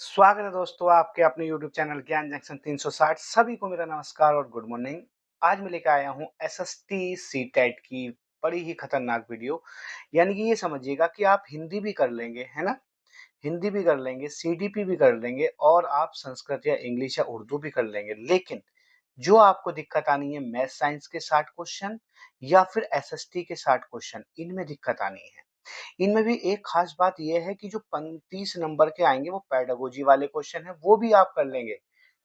स्वागत है दोस्तों आपके अपने YouTube चैनल ज्ञान जंक्शन 360। सभी को मेरा नमस्कार और गुड मॉर्निंग। आज मैं लेकर आया हूँ एसएसटी सीटेट की बड़ी ही खतरनाक वीडियो। यानी कि ये समझिएगा कि आप हिंदी भी कर लेंगे, है ना? हिंदी भी कर लेंगे, सीडीपी भी कर लेंगे और आप संस्कृत या इंग्लिश या उर्दू भी कर लेंगे। लेकिन जो आपको दिक्कत आनी है मैथ साइंस के 60 क्वेश्चन या फिर एसएसटी के 60 क्वेश्चन, इनमें दिक्कत आनी है। इनमें भी एक खास बात यह है कि जो 35 नंबर के आएंगे वो पेडागोजी वाले क्वेश्चन है, वो भी आप कर लेंगे।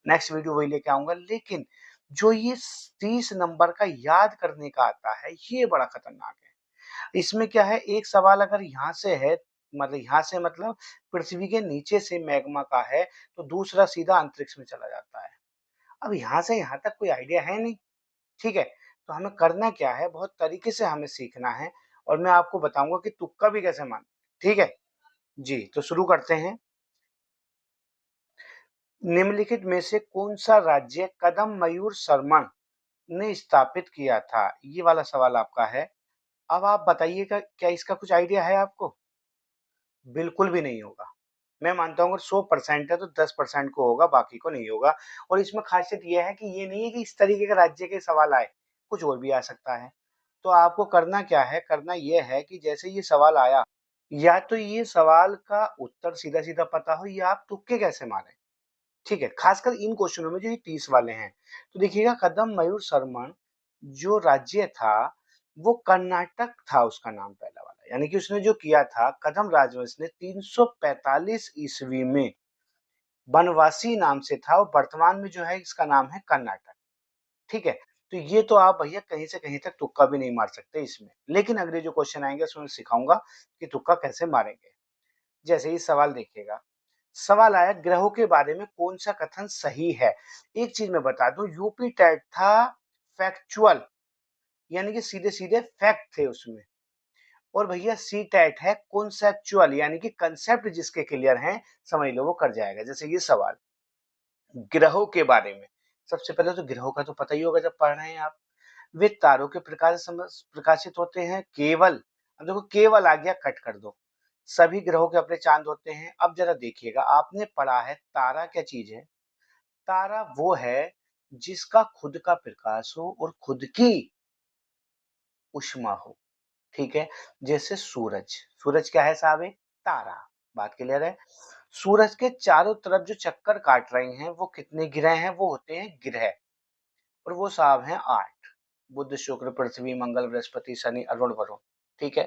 नेक्स्ट वीडियो वही लेके आऊंगा। लेकिन जो ये 30 नंबर का याद करने का आता है, ये बड़ा खतरनाक है। इसमें क्या है, एक सवाल अगर यहाँ से है, मतलब यहाँ से मतलब पृथ्वी के नीचे से मैग्मा का है, तो दूसरा सीधा अंतरिक्ष में चला जाता है। अब यहाँ से यहाँ तक कोई आइडिया है नहीं, ठीक है? तो हमें करना क्या है, बहुत तरीके से हमें सीखना है और मैं आपको बताऊंगा कि तुक्का भी कैसे मारना है, ठीक है? जी, तो शुरू करते हैं। निम्नलिखित में से कौन सा राज्य कदम मयूर शर्मन ने स्थापित किया था? ये वाला सवाल आपका है। अब आप बताइएगा, क्या इसका कुछ आइडिया है आपको? बिल्कुल भी नहीं होगा। मैं मानता हूँ अगर 100% है तो 10% को होगा, बाकी को नहीं होगा। और इसमें खासियत ये है कि ये नहीं है कि इस तरीके के राज्य के सवाल आए, कुछ और भी आ सकता है। तो आपको करना क्या है, करना ये है कि जैसे ये सवाल आया, या तो ये सवाल का उत्तर सीधा-सीधा पता हो या आप तुक्के कैसे मारें, ठीक है? खासकर इन क्वेश्चनों में जो ये 30 वाले हैं। तो देखिएगा, कदम मयूर शर्मन जो राज्य था, वो कर्नाटक था उसका नाम पहला वाला। यानी कि उसने जो किया था, कदम राजवंश ने 345 ईस्वी में बनवासी नाम से था और वर्तमान में जो है इसका नाम है कर्नाटक, ठीक है? तो ये तो आप भैया कहीं से कहीं तक तुक्का भी नहीं मार सकते इसमें। लेकिन अगले जो क्वेश्चन आएँगे उसमें सिखाऊँगा कि तुक्का कैसे मारेंगे। जैसे ये सवाल देखिएगा, सवाल आया ग्रहों के बारे में कौन सा कथन सही है? एक चीज़ मैं बता दूँ, यूपी टेट था फैक्चुअल, यानी कि सीधे-सीधे फैक्ट थे उसमें। और भैया सी टेट है कॉन्सेप्चुअल, यानी कि कंसेप्ट जिसके क्लियर हैं, समझ लो वो कर जाएगा। जैसे ये सवाल ग्रहों के बारे में, सबसे पहले तो ग्रहों का तो पता ही होगा जब पढ़ रहे हैं आप। वे तारों के प्रकाश से प्रकाशित होते हैं केवल। अब देखो, केवल आ गया, कट कर दो। सभी ग्रहों के अपने चांद होते हैं। अब जरा देखिएगा, आपने पढ़ा है तारा क्या चीज है? तारा वो है जिसका खुद का प्रकाश हो और खुद की ऊष्मा हो, ठीक है? जैसे सूरज, सूरज क्या है साहब? एक तारा। बात क्लियर है? सूरज के चारों तरफ जो चक्कर काट रहे हैं, वो कितने ग्रह हैं? वो होते हैं ग्रह, और वो साहब हैं 8। बुध, शुक्र, पृथ्वी, मंगल, बृहस्पति, शनि, अरुण, वरुण, ठीक है?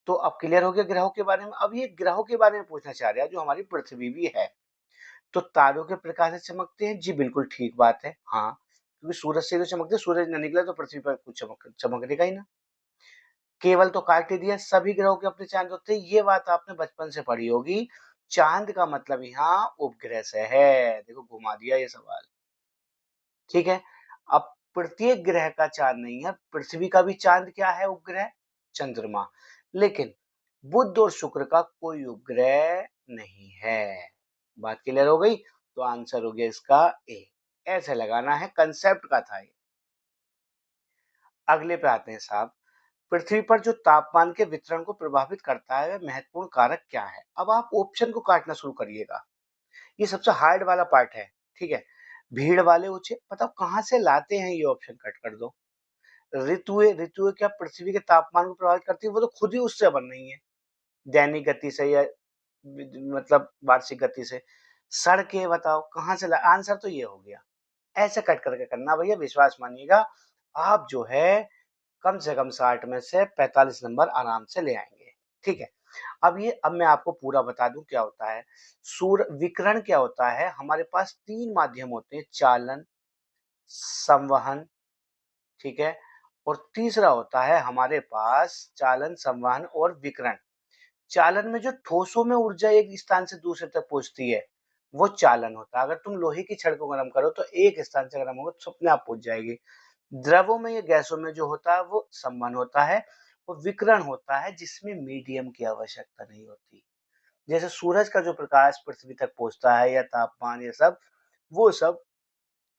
तो अब क्लियर हो गया ग्रहों के बारे में। अब ये ग्रहों के बारे में पूछना चाह रहा है, जो हमारी पृथ्वी भी है, तो तारों के प्रकाश से चमकते हैं। जी बिल्कुल ठीक बात है, हाँ, क्योंकि सूरज से तो चमकते हैं, सूरज न निकला तो पृथ्वी पर कुछ चमकेगा ही ना। केवल तो काट ही दिया, सभी ग्रहों के अपने चांद होते हैं, ये बात आपने बचपन से पढ़ी होगी। चांद का मतलब यहाँ उपग्रह से है। देखो, घुमा दिया ये सवाल, ठीक है? अब प्रत्येक ग्रह का चांद नहीं है, पृथ्वी का भी चांद क्या है? उपग्रह, चंद्रमा। लेकिन बुध और शुक्र का कोई उपग्रह नहीं है। बात क्लियर हो गई? तो आंसर हो गया इसका ए। ऐसे लगाना है, कंसेप्ट का था ये। अगले पे आते हैं साहब। पृथ्वी पर जो तापमान के वितरण को प्रभावित करता है, वह महत्वपूर्ण कारक क्या है? अब आप ऑप्शन को काटना शुरू करिएगा। ये सबसे हार्ड वाला पार्ट है, ठीक है? भीड़ वाले ऊंचे, बताओ कहाँ से लाते हैं ये ऑप्शन? कट कर दो। ऋतुएं, ऋतुएं क्या पृथ्वी के तापमान को प्रभावित करती है? वो तो खुद ही उससे बन रही है, दैनिक गति से या मतलब वार्षिक गति से। सड़कें बताओ कहाँ से आंसर तो ये हो गया। ऐसे कट करके करना भैया, विश्वास मानिएगा, आप जो है कम से कम 60 में से 45 नंबर आराम से ले आएंगे, ठीक है? अब मैं आपको पूरा बता दूं क्या होता है। सूर्य विकिरण क्या होता है? हमारे पास 3 माध्यम होते हैं, चालन, संवहन, ठीक है? और तीसरा होता है हमारे पास चालन, संवहन और विकिरण। चालन में जो ठोसों में ऊर्जा एक स्थान से दूसरे तक पहुंचती है, वो चालन होता है। अगर तुम लोहे की छड़ को गर्म करो तो एक स्थान से गर्म होगा तो अपने आप पहुंच जाएगी। द्रवों में या गैसों में जो होता है वो संवहन होता है, और विकिरण होता है जिसमें मीडियम की आवश्यकता नहीं होती। जैसे सूरज का जो प्रकाश पृथ्वी तक पहुंचता है या तापमान, ये सब वो सब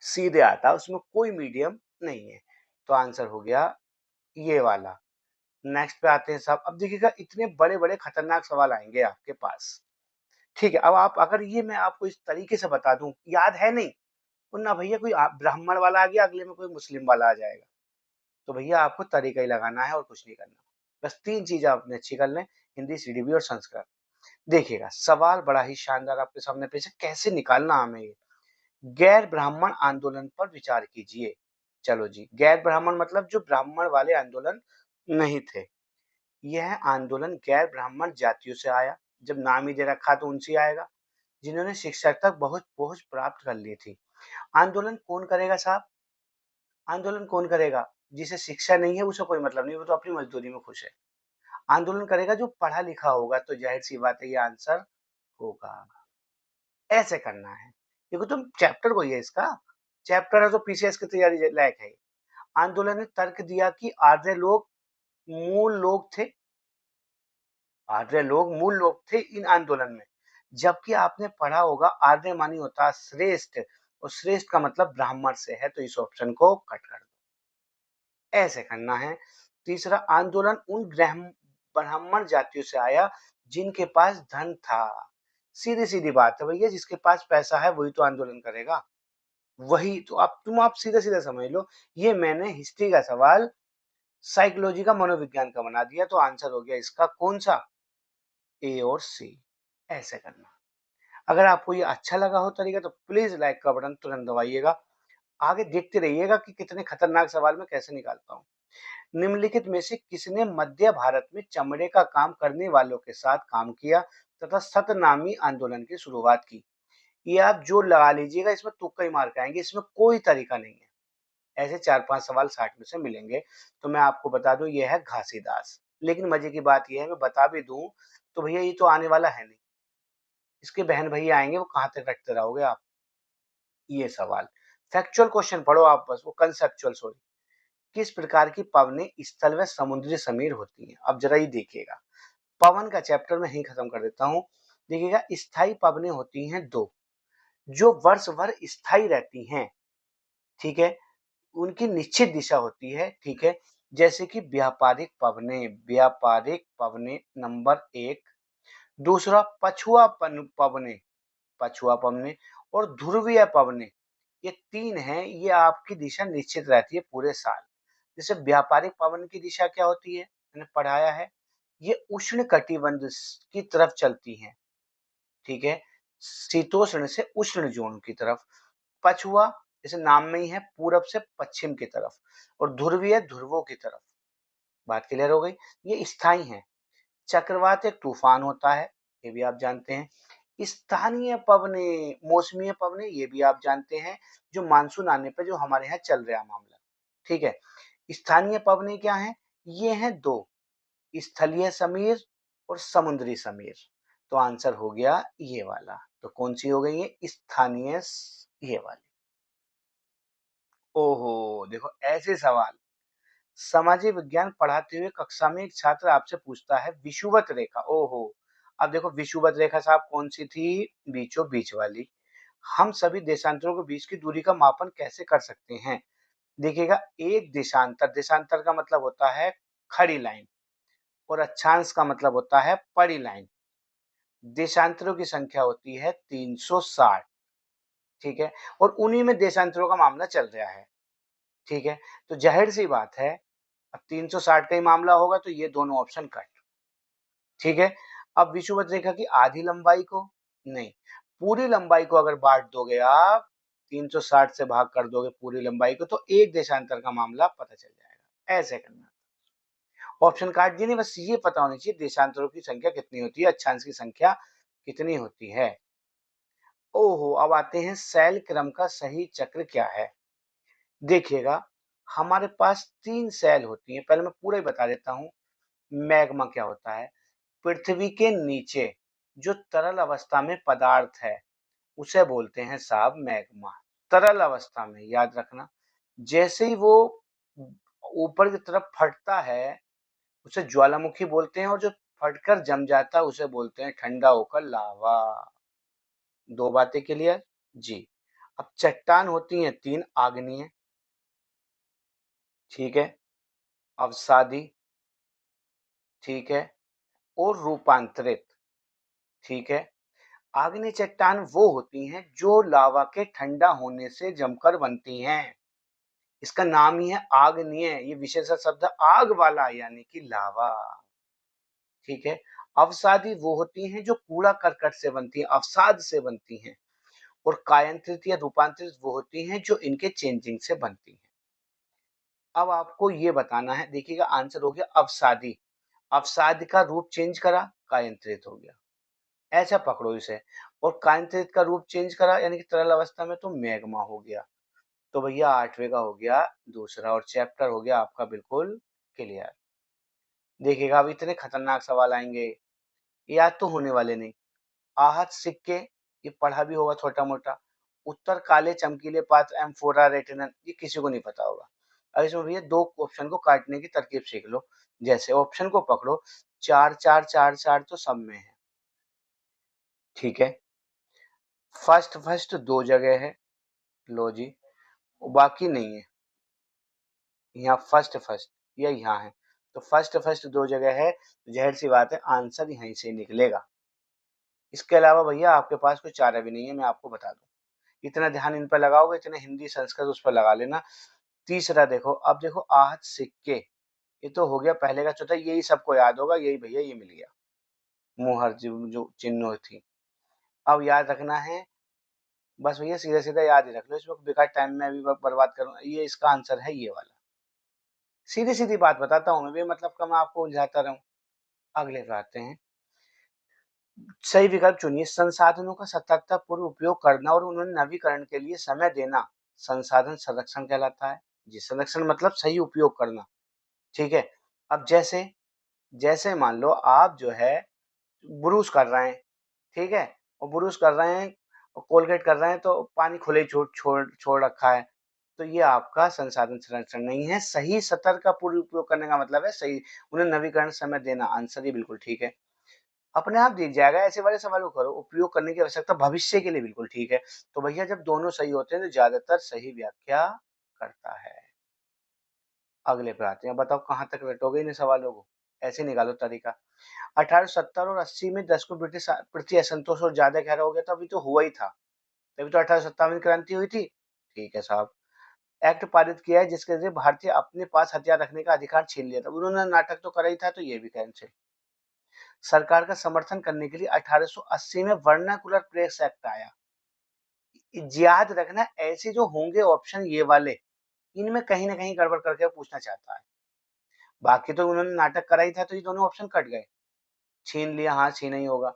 सीधे आता है, उसमें कोई मीडियम नहीं है। तो आंसर हो गया ये वाला। नेक्स्ट पे आते हैं साहब। अब देखिएगा, इतने बड़े बड़े खतरनाक सवाल आएंगे आपके पास, ठीक है, अब आप अगर ये मैं आपको इस तरीके से बता दूँ, याद है नहीं, वरना भैया कोई ब्राह्मण वाला आ गया, अगले में कोई मुस्लिम वाला आ जाएगा। तो भैया आपको तरीका ही लगाना है और कुछ नहीं करना। बस 3 चीज़ें आपने अच्छी कर लें, हिंदी, सीडीबी और संस्कृत। देखिएगा, सवाल बड़ा ही शानदार आपके सामने पेश है, कैसे निकालना हमें ये? गैर ब्राह्मण आंदोलन पर विचार कीजिए। चलो जी, गैर ब्राह्मण मतलब जो ब्राह्मण वाले आंदोलन नहीं थे। यह आंदोलन गैर ब्राह्मण जातियों से आया, जब नाम ही दे रखा तो उनसे ही आएगा, जिन्होंने शिक्षा तक बहुत पहुंच प्राप्त कर ली थी। आंदोलन कौन करेगा साहब? आंदोलन कौन करेगा? जिसे शिक्षा नहीं है उसे कोई मतलब नहीं, वो तो अपनी मजदूरी में खुश है। आंदोलन करेगा जो पढ़ा लिखा होगा, तो जाहिर सी बात है ये आंसर होगा। ऐसे करना है। देखो तुम चैप्टर कोई है इसका, चैप्टर है तो पीसीएस की तैयारी लायक है। आंदोलन ने तर्क दिया कि आर्य लोग मूल लोग थे, आर्य लोग मूल लोग थे इन आंदोलन में। जबकि आपने पढ़ा होगा आर्य मानी होता है श्रेष्ठ, और श्रेष्ठ का मतलब ब्राह्मण से है, तो इस ऑप्शन को कट कर दो। ऐसे करना है। तीसरा, आंदोलन उन ब्राह्मण जातियों से आया जिनके पास धन था। सीधी सीधी बात है भैया, जिसके पास पैसा है वही तो आंदोलन करेगा। वही तो, आप सीधा सीधा समझ लो, ये मैंने हिस्ट्री का सवाल साइकोलॉजी का, मनोविज्ञान का बना दिया, तो आंसर हो गया इसका कौन सा? ए और सी। ऐसे करना। अगर आपको ये अच्छा लगा हो तरीका तो प्लीज लाइक का बटन तुरंत दबाइएगा। आगे देखते रहिएगा कि कितने खतरनाक सवाल मैं कैसे निकालता हूँ। निम्नलिखित में से किसने मध्य भारत में चमड़े का काम करने वालों के साथ काम किया तथा सतनामी आंदोलन की शुरुआत की? ये आप जो लगा लीजिएगा, इसमें तुक्का ही मार के आएंगे, इसमें कोई तरीका नहीं है। ऐसे 4-5 सवाल 60 में से मिलेंगे। तो मैं आपको बता दूं, ये है घासीदास। लेकिन मजे की बात यह है, मैं बता भी दूं तो भैया ये तो आने वाला है नहीं। इसके बहन भैया आएंगे, वो कहाँ तक रखते रहोगे आप? ये सवाल फैक्चुअल क्वेश्चन पढ़ो आप, बस वो कंसेप्चुअल सॉरी। किस प्रकार की पवनें स्थल व समुद्री समीर होती हैं? अब जरा ये देखिएगा, पवन का चैप्टर मैं यहीं खत्म कर देता हूँ। देखिएगा, स्थायी पवनें होती हैं दो, जो वर्ष भर स्थायी रहती हैं, ठीक है, उनकी निश्चित दिशा होती है, ठीक है, जैसे कि व्यापारिक पवनें, व्यापारिक पवनें नंबर एक। दूसरा, पवनें, पछुआ पवनें, और ध्रुवीय पवनें, ये तीन हैं, ये आपकी दिशा निश्चित रहती है पूरे साल। जैसे व्यापारिक पवन की दिशा क्या होती है, मैंने पढ़ाया है, ये उष्ण कटिबंध की तरफ चलती है, ठीक है, शीतोष्ण से उष्ण जोन की तरफ। पछुआ, जैसे नाम में ही है, पूरब से पश्चिम की तरफ, और ध्रुवीय ध्रुवों की तरफ। बात क्लियर हो गई? ये स्थायी है। चक्रवात एक तूफान होता है, ये भी आप जानते हैं। स्थानीय पवने, मौसमी पवने, ये भी आप जानते हैं, जो मानसून आने पर जो हमारे यहाँ चल रहा मामला, ठीक है। स्थानीय पवने क्या है? ये हैं दो, स्थलीय समीर और समुद्री समीर। तो आंसर हो गया ये वाला। तो कौन सी हो गई है? स्थानीय ये वाली। ओहो, देखो ऐसे सवाल सामाजिक विज्ञान पढ़ाते हुए कक्षा में एक छात्र आपसे पूछता है विषुवत रेखा, ओहो। अब देखो, विषुवत रेखा साहब कौन सी थी? बीचों बीच वाली। हम सभी देशांतरों के बीच की दूरी का मापन कैसे कर सकते हैं? देखिएगा, एक देशांतर, देशांतर का मतलब होता है खड़ी लाइन, और अक्षांश का मतलब होता है पड़ी लाइन। देशांतरों की संख्या होती है 360, ठीक है, और उन्हीं में देशांतरों का मामला चल रहा है, ठीक है। तो जाहिर सी बात है, अब 360 का ही मामला होगा तो ये दोनों ऑप्शन कट, ठीक है। अब विषुवत रेखा की आधी लंबाई को, नहीं, पूरी लंबाई को अगर बांट दोगे आप, 360 से भाग कर दोगे पूरी लंबाई को, तो एक देशांतर का मामला पता चल जाएगा। ऐसे करना, ऑप्शन काट दिए, नहीं, बस ये पता होनी चाहिए देशांतरों की संख्या कितनी होती है, अक्षांश की संख्या कितनी होती है। ओहो, अब आते हैं शैल क्रम का सही चक्र क्या है। देखिएगा, हमारे पास 3 शैल होती हैं, पहले मैं पूरा ही बता देता हूँ। मैग्मा क्या होता है? पृथ्वी के नीचे जो तरल अवस्था में पदार्थ है, उसे बोलते हैं साहब मैग्मा। तरल अवस्था में, याद रखना। जैसे ही वो ऊपर की तरफ फटता है, उसे ज्वालामुखी बोलते हैं, और जो फटकर जम जाता है उसे बोलते हैं ठंडा होकर लावा। दो बातें क्लियर जी। अब चट्टान होती हैं 3 आग्नेय, ठीक है, अवसादी, ठीक है, और रूपांतरित, ठीक है। आग्नेय चट्टान वो होती हैं जो लावा के ठंडा होने से जमकर बनती हैं। इसका नाम ही है आग्नेय, ये विशेषण शब्द है आग वाला यानी कि लावा। ठीक है। अवसादी वो होती हैं जो कूड़ा करकट से बनती हैं, अवसाद से बनती हैं। और कायांतरित या रूपांतरित वो होती हैं जो इनके चेंजिंग से बनती हैं। अब आपको ये बताना है, देखिएगा आंसर हो गया अवसादी। अवसाद का रूप चेंज करा, कायांतरित हो गया। ऐसा पकड़ो इसे। और कायांतरित का रूप चेंज करा यानी कि तरल अवस्था में, तो मैग्मा हो गया। तो भैया 8वें का हो गया दूसरा, और चैप्टर हो गया आपका बिल्कुल क्लियर। देखिएगा अब इतने खतरनाक सवाल आएंगे, याद तो होने वाले नहीं। आहत सिक्के, ये पढ़ा भी होगा छोटा मोटा। उत्तर काले चमकीले पात्र एम्फोरा रेटिनन, ये किसी को नहीं पता होगा। अब इसमें भैया दो ऑप्शन को काटने की तरकीब सीख लो। जैसे ऑप्शन को पकड़ो, 4 4 4 4 तो सब में है। ठीक है। फर्स्ट फर्स्ट दो जगह है, लो जी, बाकी नहीं है। यहाँ फर्स्ट फर्स्ट ये यहाँ है, तो फर्स्ट फर्स्ट दो जगह है, तो जाहिर सी बात है आंसर यहीं से निकलेगा। इसके अलावा भैया आपके पास कोई चारा भी नहीं है, मैं आपको बता दूं। इतना ध्यान इन पर लगाओगे, इतना हिंदी संस्कृत उस पर लगा लेना। तीसरा देखो, अब देखो आहत सिक्के, ये तो हो गया पहले का चौथा, यही सबको याद होगा, यही भैया ये मिल गया। मुहर जो चिन्ह थी। अब याद रखना है, बस भैया सीधा सीधा याद ही रख लो, इसमें बेकार टाइम में अभी बर्बाद करूँ, ये इसका आंसर है ये वाला। सीधी सीधी बात बताता हूँ मैं भी, मतलब का मैं आपको उलझाता रहूं। अगले पे आते हैं। सही विकल्प चुनिए। संसाधनों का सततपूर्व उपयोग करना और उन्हें नवीकरण के लिए समय देना संसाधन संरक्षण कहलाता है। जी, संरक्षण मतलब सही उपयोग करना। ठीक है। अब जैसे जैसे मान लो आप जो है ब्रूश कर रहे हैं, ठीक है, और ब्रूश कर रहे हैं और कोलगेट कर रहे हैं, तो पानी खुले ही छोड़ छोड़ छोड़ रखा है, तो ये आपका संसाधन संरक्षण नहीं है। सही सतर्क का पूर्ण उपयोग करने का मतलब है सही उन्हें नवीकरण समय देना। आंसर ये बिल्कुल ठीक है, अपने आप दिख जाएगा। ऐसे वाले सवालों को करो, उपयोग करने की आवश्यकता भविष्य के लिए बिल्कुल ठीक है। तो भैया जब दोनों सही होते हैं तो ज्यादातर सही व्याख्या करता है। अगले पे आते हैं, बताओ कहाँ तक रटोगे इन सवालों को, ऐसे निकालो तरीका। 1870 और 80 में दशकों ब्रिटिश प्रति असंतोष और ज्यादा गहरा हो गया था, अभी तो हुआ ही था, तभी तो 1857 में क्रांति हुई थी। ठीक है साहब। एक्ट पारित किया है जिसके जरिए भारतीय अपने पास हथियार रखने का अधिकार छीन लिया था, उन्होंने नाटक तो करा ही था, तो ये भी कैंसिल। सरकार का समर्थन करने के लिए 1880 में वर्नाकुलर प्रेस एक्ट आया। याद रखना, ऐसे जो होंगे ऑप्शन ये वाले, इनमें कहीं ना कहीं गड़बड़ करके पूछना चाहता है। बाकी तो उन्होंने नाटक करा ही था, तो ये दोनों ऑप्शन कट गए। छीन लिया, हाँ छीना ही होगा।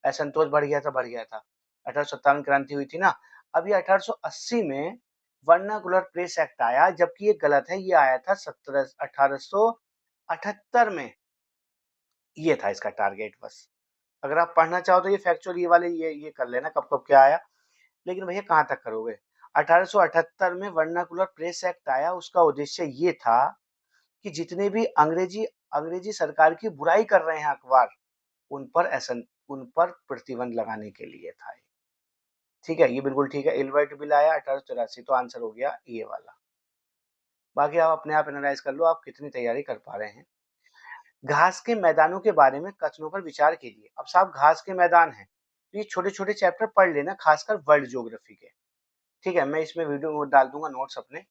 असंतोष बढ़ गया था, बढ़ गया था। 1857 क्रांति हुई थी ना। अभी 1880 में वर्नाकुलर प्रेस एक्ट आया, जबकि ये गलत है, ये आया था 1878 में। ये था इसका टारगेट बस। अगर आप पढ़ना चाहो तो ये फैक्चुअल ये वाले ये कर लेना कब कब क्या आया। लेकिन भैया कहाँ तक करोगे। 1878 में वर्नाकुलर प्रेस एक्ट आया, उसका उद्देश्य ये था कि जितने भी अंग्रेजी अंग्रेजी सरकार की बुराई कर रहे हैं अखबार, उन पर प्रतिबंध लगाने के लिए था। ठीक है, ये बिल्कुल ठीक है। एल्बर्ट बिल आया 1884, तो आंसर हो गया ये वाला। बाकी आप अपने आप एनालाइज कर लो, आप कितनी तैयारी कर पा रहे हैं। घास के मैदानों के बारे में कथनों पर विचार कीजिए। अब साहब घास के मैदान हैं, तो ये छोटे छोटे चैप्टर पढ़ लेना, खासकर वर्ल्ड ज्योग्राफी के। ठीक है, मैं इसमें वीडियो डाल दूंगा नोट्स अपने,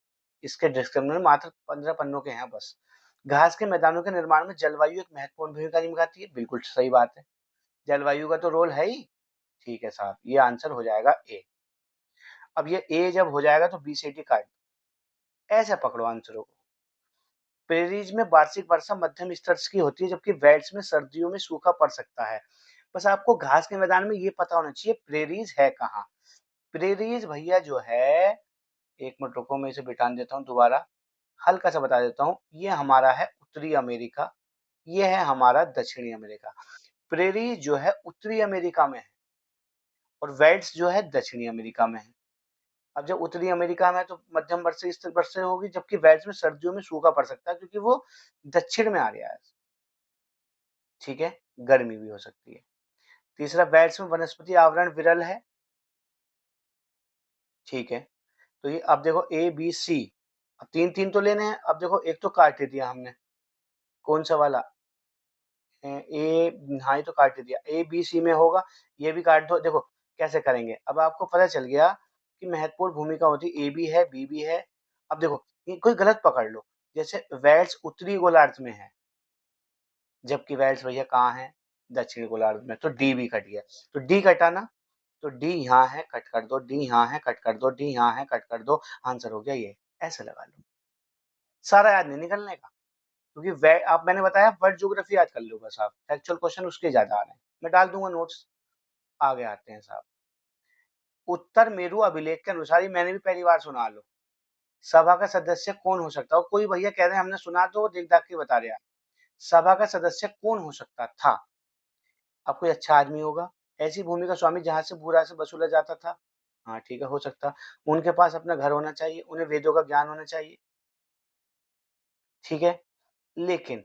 इसके डिस्क्रिप्शन में मात्र 15 पन्नों के हैं बस। घास के मैदानों के निर्माण में जलवायु एक महत्वपूर्ण भूमिका निभाती है, बिल्कुल सही बात है, जलवायु का तो रोल है ही। ठीक है साहब, ये आंसर हो जाएगा ए। अब ये ए जब हो जाएगा तो बी से डी काट, ऐसे पकड़ो आंसरों को। प्रेरीज में वार्षिक वर्षा मध्यम स्तर की होती है, जबकि वेल्स में सर्दियों में सूखा पड़ सकता है। बस आपको घास के मैदान में ये पता होना चाहिए प्रेरीज है कहाँ। प्रेरीज भैया जो है, एक मिनट रुको, मैं इसे बिठान देता हूँ दोबारा, हल्का सा बता देता हूँ। ये हमारा है उत्तरी अमेरिका, ये है हमारा दक्षिणी अमेरिका। प्रेरी जो है उत्तरी अमेरिका में है, और वेल्स जो है दक्षिणी अमेरिका में है। अब जब उत्तरी अमेरिका में है तो मध्यम वर्षा स्थिर वर्षा होगी, जबकि वेल्स में सर्दियों में सूखा पड़ सकता है, क्योंकि वो दक्षिण में आ गया है। ठीक है, गर्मी भी हो सकती है। तीसरा, वेल्स में वनस्पति आवरण विरल है। ठीक है, तो ये अब देखो ए बी सी, अब तीन तीन तो लेने हैं। अब देखो एक तो काट ही दिया हमने, कौन सा वाला, ए, हाँ ये तो काट ही दिया, ए बी सी में होगा, ये भी काट दो। देखो कैसे करेंगे, अब आपको पता चल गया कि महत्वपूर्ण भूमिका होती है, ए भी है बी भी है। अब देखो ये कोई गलत पकड़ लो, जैसे वेल्स उत्तरी गोलार्ध में है, जबकि वेल्स भैया कहाँ है, दक्षिण गोलार्ध में, तो डी भी कट गया। तो डी कटा ना, तो डी यहाँ है कट कर दो, डी यहाँ है कट कर दो, डी यहाँ है कट कर दो, आंसर हो गया ये। ऐसे लगा लो, सारा याद नहीं निकलने का, क्योंकि वे आप मैंने बताया वर्ल्ड ज्योग्राफी याद कर लो बस आप, एक्चुअल क्वेश्चन उसके ज्यादा आ रहे हैं, मैं डाल दूंगा नोट्स। आगे आते हैं साहब, उत्तर मेरु अभिलेख के अनुसार, ये मैंने भी पहली बार सुना लो, सभा का सदस्य कौन हो सकता हो, कोई भैया कह रहे हैं हमने सुना, तो देख दाख के बता रहे हैं, सभा का सदस्य कौन हो सकता था। अब कोई अच्छा आदमी होगा, ऐसी भूमि का स्वामी जहां से भू राजस्व वसूला जाता था, हाँ ठीक है हो सकता, उनके पास अपना घर होना चाहिए, उन्हें वेदों का ज्ञान होना चाहिए, ठीक है। लेकिन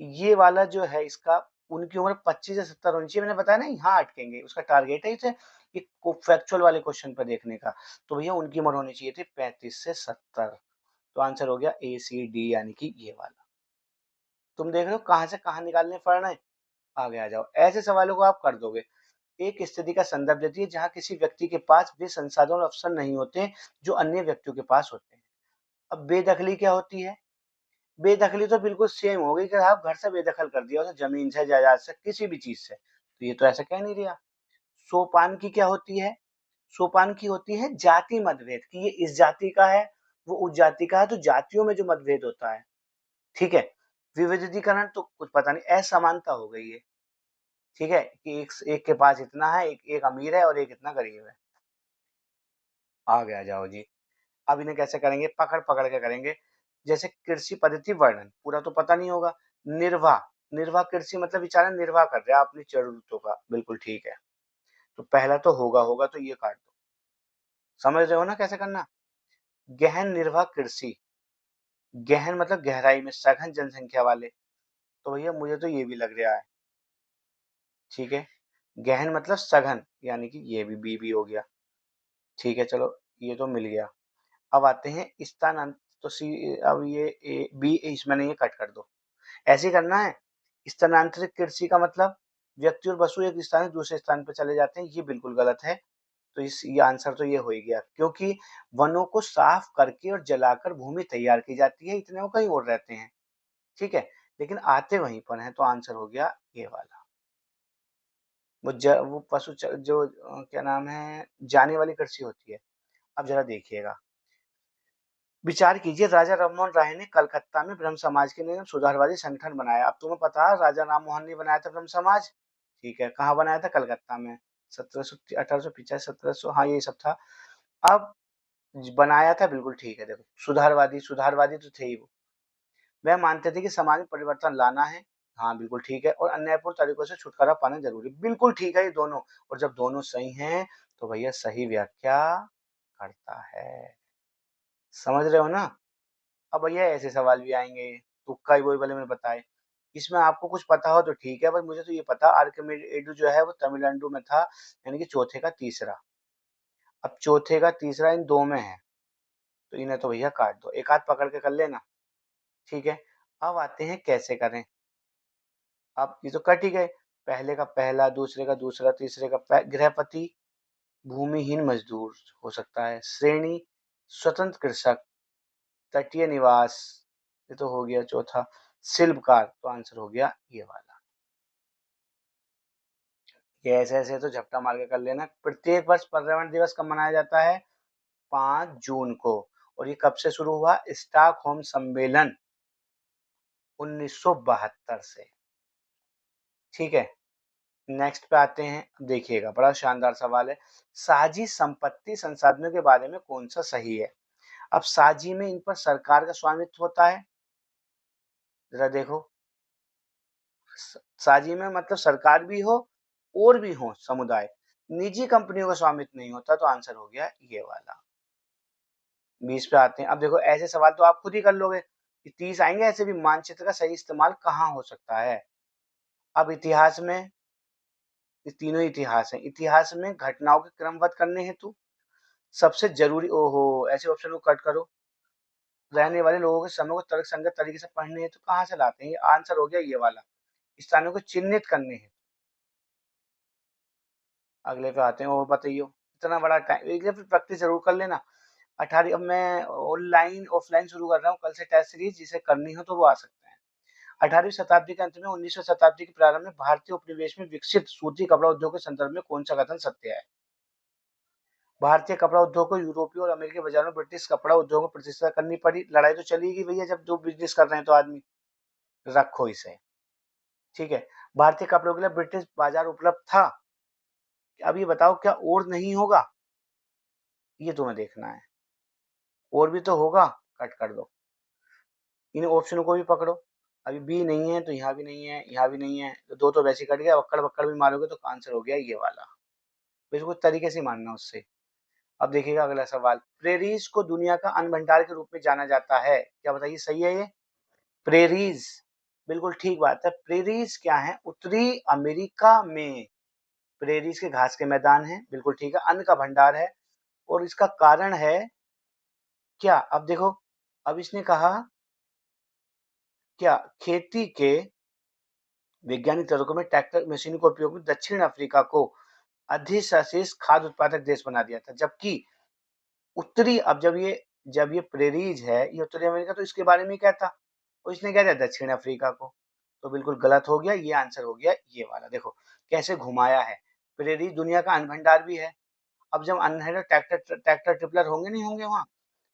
ये वाला जो है इसका, उनकी उम्र 25 से 70 होनी चाहिए, मैंने बताया ना यहाँ अटकेंगे, उसका टारगेट है इसे ये फैक्चुअल वाले क्वेश्चन पर देखने का। तो भैया उनकी उम्र होनी चाहिए थी 35 से 70, तो आंसर हो गया ए सी डी, यानी कि ये वाला। तुम देख रहे हो कहां से कहां निकालने पड़ रहे हैं। आगे आ जाओ, ऐसे सवालों को आप कर दोगे। एक स्थिति का संदर्भ देती है जहां किसी व्यक्ति के पास वे संसाधन और अवसर नहीं होते जो अन्य व्यक्तियों के पास होते हैं। अब बेदखली क्या होती है, बेदखली तो बिल्कुल सेम हो गई कि आप घर से बेदखल कर दिया, उसे जमीन से, जायदाद से, किसी भी चीज से, तो ये तो ऐसा कह नहीं रहा। सोपान की क्या होती है, सोपान की होती है जाति मतभेद, कि ये इस जाति का है, वो उस जाति का है, तो जातियों में जो मतभेद होता है, ठीक है। विविधीकरण तो कुछ पता नहीं, असमानता हो गई है, ठीक है, कि एक के पास इतना है, एक अमीर है और एक इतना गरीब है। आगे आ जाओ जी, अब इन्हें कैसे करेंगे, पकड़ पकड़ के करेंगे। जैसे कृषि पद्धति वर्णन, पूरा तो पता नहीं होगा। निर्वाह, निर्वाह कृषि मतलब बेचारा निर्वाह कर रहा है अपनी जरूरतों का, बिल्कुल ठीक है। तो पहला तो होगा होगा, तो ये काट दो, समझ रहे हो ना कैसे करना। गहन निर्वाह कृषि, गहन मतलब गहराई में, सघन जनसंख्या वाले, तो भैया मुझे तो ये भी लग रहा है, ठीक है। गहन मतलब सघन, यानी कि ये भी बी हो गया, ठीक है चलो, ये तो मिल गया। अब आते हैं स्थानांतर, तो सी, अब ये ए बी, इसमें नहीं, ये कट कर दो, ऐसे ही करना है। स्थानांतरित कृषि का मतलब व्यक्ति और वस्तु एक स्थान से दूसरे स्थान पर चले जाते हैं, ये बिल्कुल गलत है। तो इस ये आंसर तो ये हो ही गया, क्योंकि वनों को साफ करके और जलाकर भूमि तैयार की जाती है, इतने वो कहीं और रहते हैं, ठीक है, लेकिन आते वहीं पर हैं, तो आंसर हो गया ये वाला। वो पशु जो क्या नाम है, जाने वाली कृषि होती है। अब जरा देखिएगा, विचार कीजिए, राजा राममोहन राय ने कलकत्ता में ब्रह्म समाज के लिए सुधारवादी संगठन बनाया। अब तुम्हें पता है राजा राममोहन ने बनाया था ब्रह्म समाज, ठीक है, कहाँ बनाया था, कलकत्ता में, 1700 1885 1700, हाँ ये सब था। अब बनाया था, बिल्कुल ठीक है। देखो सुधारवादी, सुधारवादी तो थे ही वो, वह मानते थे कि समाज में परिवर्तन लाना है, हाँ बिल्कुल ठीक है, और अन्यायपूर्ण तरीकों से छुटकारा पाना जरूरी, बिल्कुल ठीक है ये दोनों। और जब दोनों सही हैं तो भैया सही व्याख्या करता है, समझ रहे हो ना। अब भैया ऐसे सवाल भी आएंगे, तुक्का ही वही वाले मैंने बताए, इसमें आपको कुछ पता हो तो ठीक है, पर मुझे तो ये पता आर्किमिडीज जो है वो तमिलनाडु में था, यानी कि चौथे का तीसरा। अब चौथे का तीसरा इन दो में है, तो इन्हें तो भैया काट दो, एक हाथ पकड़ के कर लेना, ठीक है। अब आते हैं कैसे करें, अब ये तो कट ही गए, पहले का पहला, दूसरे का दूसरा, तीसरे का गृहपति, भूमिहीन मजदूर हो सकता है, श्रेणी स्वतंत्र कृषक, तटीय निवास, ये तो हो गया चौथा, शिल्पकार, तो आंसर हो गया ये वाला। ये ऐसे ऐसे तो झपटा मार के कर लेना। प्रत्येक वर्ष पर्यावरण दिवस कब मनाया जाता है, 5 जून को, और ये कब से शुरू हुआ, स्टॉकहोम सम्मेलन 1972 से, ठीक है। नेक्स्ट पे आते हैं, देखिएगा बड़ा शानदार सवाल है, साझी संपत्ति संसाधनों के बारे में कौन सा सही है। अब साझी में इन पर सरकार का स्वामित्व होता है, जरा देखो, साझी में मतलब सरकार भी हो और भी हो समुदाय, निजी कंपनियों का स्वामित्व नहीं होता, तो आंसर हो गया ये वाला। 20 पे आते हैं, अब देखो ऐसे सवाल तो आप खुद ही कर लोगे, 30 आएंगे ऐसे भी, मानचित्र का सही इस्तेमाल कहाँ हो सकता है। अब इतिहास में, ये तीनों इतिहास है, इतिहास में घटनाओं के क्रमबद्ध करने हेतु सबसे जरूरी, ओहो ऐसे ऑप्शन को कट करो, रहने वाले लोगों के समय को तर्कसंगत तरीके से पढ़ने हेतु कहाँ से लाते हैं, ये आंसर हो गया ये वाला। स्थानों को चिन्हित करने हैं। अगले पे आते हैं, वो बताइए इतना बड़ा टाइम एक फिर प्रैक्टिस जरूर कर लेना। 18 अब मैं ऑनलाइन ऑफलाइन शुरू कर रहा हूँ कल से टेस्ट सीरीज, जिसे करनी हो तो वो आ सकते हैं। 18वीं शताब्दी के अंत में 19वीं शताब्दी के प्रारंभ में भारतीय उपनिवेश में विकसित सूती कपड़ा उद्योग के संदर्भ में कौन सा कथन सत्य है? भारतीय कपड़ा उद्योग को यूरोपीय और अमेरिकी बाजारों में ब्रिटिश कपड़ा उद्योग में प्रतिस्पर्धा करनी पड़ी। लड़ाई तो चलेगी भैया, जब दो बिजनेस कर रहे हैं तो आदमी। रखो इसे। ठीक है। भारतीय कपड़ों के लिए ब्रिटिश बाजार उपलब्ध था। अब ये बताओ क्या और नहीं होगा? ये तुम्हें देखना है। और भी तो होगा। कट कर दो। इन ऑप्शनों को भी पकड़ो। अभी बी नहीं है तो यहाँ भी नहीं है, यहाँ भी नहीं है, तो दो तो वैसे ही कट गया। बक्कड़ बक्कड़ भी मारोगे तो आंसर हो गया ये वाला। बिल्कुल तरीके से मानना उससे। अब देखिएगा अगला सवाल। प्रेरीज को दुनिया का अन्न भंडार के रूप में जाना जाता है, क्या बताइए सही है ये? प्रेरीज, बिल्कुल ठीक बात है। प्रेरीज क्या है? उत्तरी अमेरिका में प्रेरीज के घास के मैदान हैं, बिल्कुल ठीक है। अन्न का भंडार है और इसका कारण है क्या? अब देखो, अब इसने कहा क्या खेती के वैज्ञानिक तरीकों में ट्रैक्टर मशीन का उपयोग में दक्षिण अफ्रीका को अधिशासित खाद्य उत्पादक देश बना दिया था। जबकि उत्तरी, अब जब ये प्रेरीज है, ये उत्तरी अमेरिका, तो इसके बारे में क्या था? और इसने क्या दिया? दक्षिण अफ्रीका को। तो बिल्कुल गलत हो गया, ये आंसर हो गया ये वाला। देखो कैसे घुमाया है। प्रेरीज दुनिया का अन्न भंडार भी है। अब जब अन्न है तो ट्रैक्टर ट्रैक्टर ट्रिपलर होंगे नहीं होंगे वहां?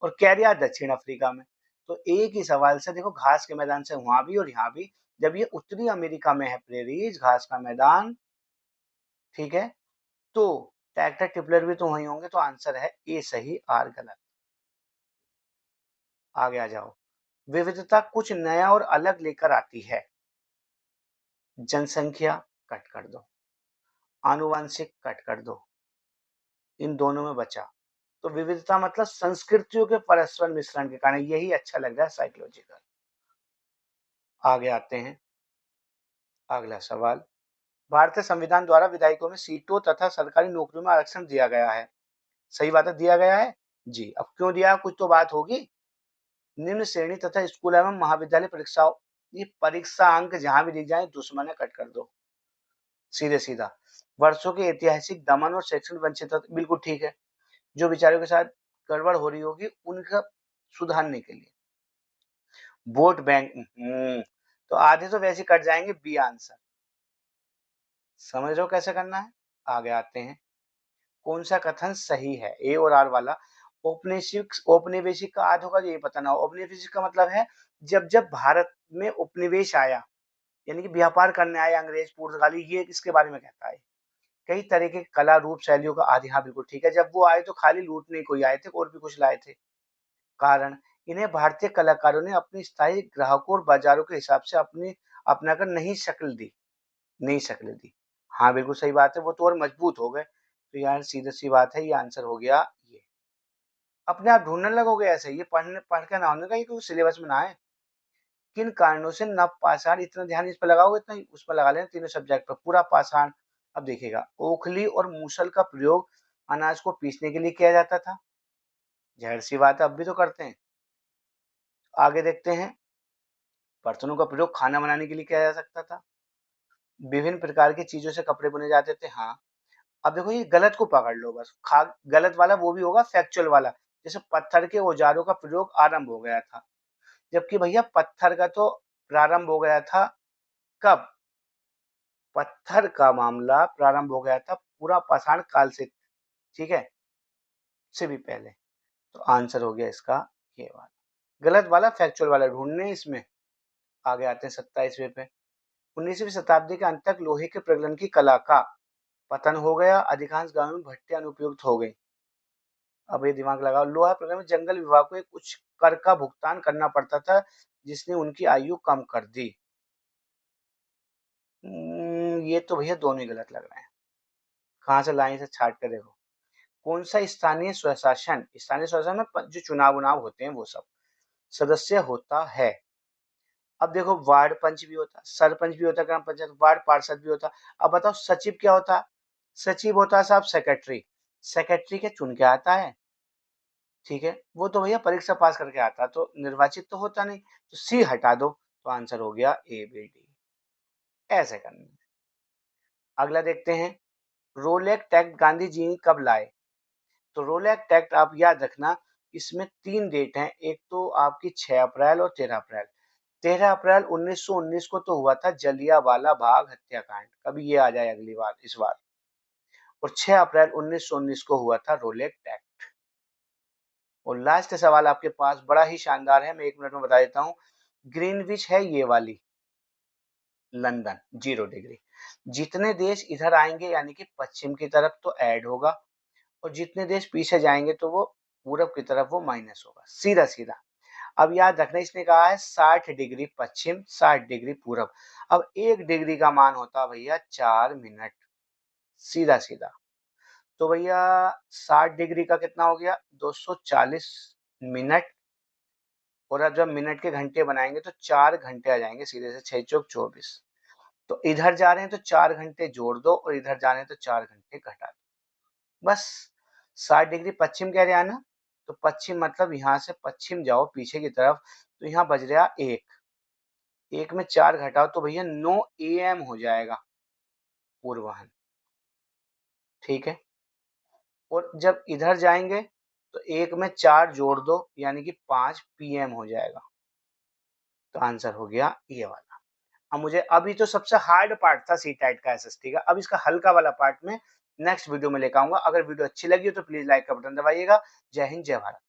और कैरियर दक्षिण अफ्रीका में। तो एक ही सवाल से देखो, घास के मैदान से वहां भी और यहाँ भी। जब ये उत्तरी अमेरिका में है प्रेरीज घास का मैदान, ठीक है, तो ट्रैक्टर टिपलर भी तो वहीं होंगे। तो आंसर है ए सही, आर गलत। आगे आ जाओ। विविधता कुछ नया और अलग लेकर आती है। जनसंख्या कट कर दो, आनुवांशिक कट कर दो, इन दोनों में बचा। तो विविधता मतलब संस्कृतियों के परस्पर मिश्रण के कारण, यही अच्छा लग रहा है साइकोलॉजिकल। आगे आते हैं। अगला सवाल। भारतीय संविधान द्वारा विधायकों में सीटों तथा सरकारी नौकरियों में आरक्षण दिया गया है। सही बात है, दिया गया है जी। अब क्यों दिया, कुछ तो बात होगी। निम्न श्रेणी तथा स्कूल एवं महाविद्यालय परीक्षाओं, ये परीक्षा अंक जहां भी दिख जाए दुश्मन है, कट कर दो सीधे सीधा। वर्षों के ऐतिहासिक दमन और शैक्षणिक वंचितता, बिल्कुल ठीक है। जो विचारों के साथ गड़बड़ हो रही होगी उनका सुधारने के लिए। वोट बैंक, तो आधे तो वैसे कट जाएंगे, बी आंसर। समझ रहे हो कैसे करना है? आगे आते हैं। कौन सा कथन सही है, ए और आर वाला? औपनिवेशिक औपनिवेशिक का अर्थ होगा, ये पता ना हो। औपनिवेशिक का मतलब है जब जब भारत में उपनिवेश आया, यानी कि व्यापार करने आए अंग्रेज पुर्तगाली, ये इसके बारे में कहता है। कई तरह के कला रूप शैलियों का आदि, हाँ बिल्कुल ठीक है। जब वो आए तो खाली लूटने कोई आए थे, और भी कुछ लाए थे। कारण, इन्हें भारतीय कलाकारों ने अपनी स्थायी ग्राहकों और बाजारों के हिसाब से अपनी अपनाकर नई शक्ल दी, नई शक्ल दी। हाँ बिल्कुल सही बात है, वो तो और मजबूत हो गए। तो यार सीधी सी बात है, ये आंसर हो गया ये। अपने आप ढूंढने लगोगे ऐसे, ये पढ़ के ना होने का, ये क्योंकि सिलेबस में ना है। किन कारणों से नव पाषाण, इतना ध्यान इस पर लगाओगे, इतना ही उस पर लगा लेना, तीनों सब्जेक्ट पर पूरा पाषाण। अब देखिएगा, ओखली और मूसल का प्रयोग अनाज को पीसने के लिए किया जाता था। जाहिर सी बात है, अब भी तो करते हैं। आगे देखते हैं। बर्तनों का प्रयोग खाना बनाने के लिए किया जा सकता था। विभिन्न प्रकार की चीजों से कपड़े बुने जाते थे, हाँ। अब देखो ये गलत को पकड़ लो बस, खा गलत वाला वो भी होगा फैक्चुअल वाला। जैसे पत्थर के औजारों का प्रयोग आरंभ हो गया था, जबकि भैया पत्थर का तो प्रारंभ हो गया था कब? पत्थर का मामला प्रारंभ हो गया था पूरा पाषाण काल से, ठीक है, से भी पहले। तो आंसर हो गया इसका ये वाला। गलत वाला फैक्चुअल वाला ढूंढने इसमें। आगे आते हैं 27वें पे। 19वीं शताब्दी के अंत तक लोहे के प्रगलन की कला का पतन हो गया, अधिकांश गांवों में भट्टियां अनुपयुक्त हो गई। अब ये दिमाग लगाओ, लोहा प्रगलन में जंगल विभाग को एक उच्च कर का भुगतान करना पड़ता था, जिसने उनकी आयु कम कर दी। ये तो भैया दोनों ही गलत लग रहे हैं। कहाँ से लाइन से छाट कर देखो। कौन सा स्थानीय स्वशासन में जो चुनाव उनाव होते हैं वो सब सदस्य होता है? अब देखो, वार्ड पंच भी होता, सरपंच भी होता, ग्राम पंचायत वार्ड पार्षद भी होता। अब बताओ सचिव क्या होता? सचिव होता है साहब सेक्रेटरी। सेक्रेटरी के चुन के आता है, ठीक है, वो तो भैया परीक्षा पास करके आता है, तो निर्वाचित तो होता नहीं। तो सी हटा दो, तो आंसर हो गया ए बी डी। ऐसे करना है। अगला देखते हैं, role act act Gandhi ji कब लाए? तो रोल एक्ट एक्ट आप याद रखना, इसमें 3 डेट हैं, एक तो आपकी 6 अप्रैल और 13 अप्रैल। 13 अप्रैल 1919 को तो हुआ था जलियांवाला बाग हत्याकांड, कभी ये आ जाए अगली बार इस बार। और 6 अप्रैल 1919 को हुआ था रोल एक्ट एक्ट। और लास्ट सवाल आपके पास बड़ा ही शानदार है, मैं 1 मिनट में बता देता हूँ। ग्रीनविच है ये वाली, लंदन 0 डिग्री। जितने देश इधर आएंगे यानी कि पश्चिम की तरफ तो ऐड होगा, और जितने देश पीछे जाएंगे तो वो पूरब की तरफ वो माइनस होगा, सीधा सीधा। अब याद रखना, इसने कहा है 60 डिग्री पश्चिम 60 डिग्री पूरब। अब 1 डिग्री का मान होता है भैया 4 मिनट, सीधा सीधा। तो भैया 60 डिग्री का कितना हो गया 240 मिनट। और अब जब मिनट के घंटे बनाएंगे तो 4 घंटे आ जाएंगे सीधे से, 6 चौक 24। तो इधर जा रहे हैं तो 4 घंटे जोड़ दो, और इधर जा रहे हैं तो 4 घंटे घटा दो, बस। 60 डिग्री पश्चिम कह रहे हैं ना, तो पश्चिम मतलब यहाँ से पश्चिम जाओ पीछे की तरफ, तो यहाँ बज रहा 1। 1 में 4 घटाओ तो भैया 9 AM हो जाएगा पूर्वाह्न, ठीक है। और जब इधर जाएंगे तो 1 में 4 जोड़ दो यानी कि 5 PM हो जाएगा। तो आंसर हो गया ये वाला। अब मुझे, अभी तो सबसे हार्ड पार्ट था सी टाइट का एसएसटी का, अब इसका हल्का वाला पार्ट में नेक्स्ट वीडियो में लेकर आऊंगा। अगर वीडियो अच्छी लगी हो तो प्लीज लाइक का बटन दबाइएगा। जय हिंद जय भारत।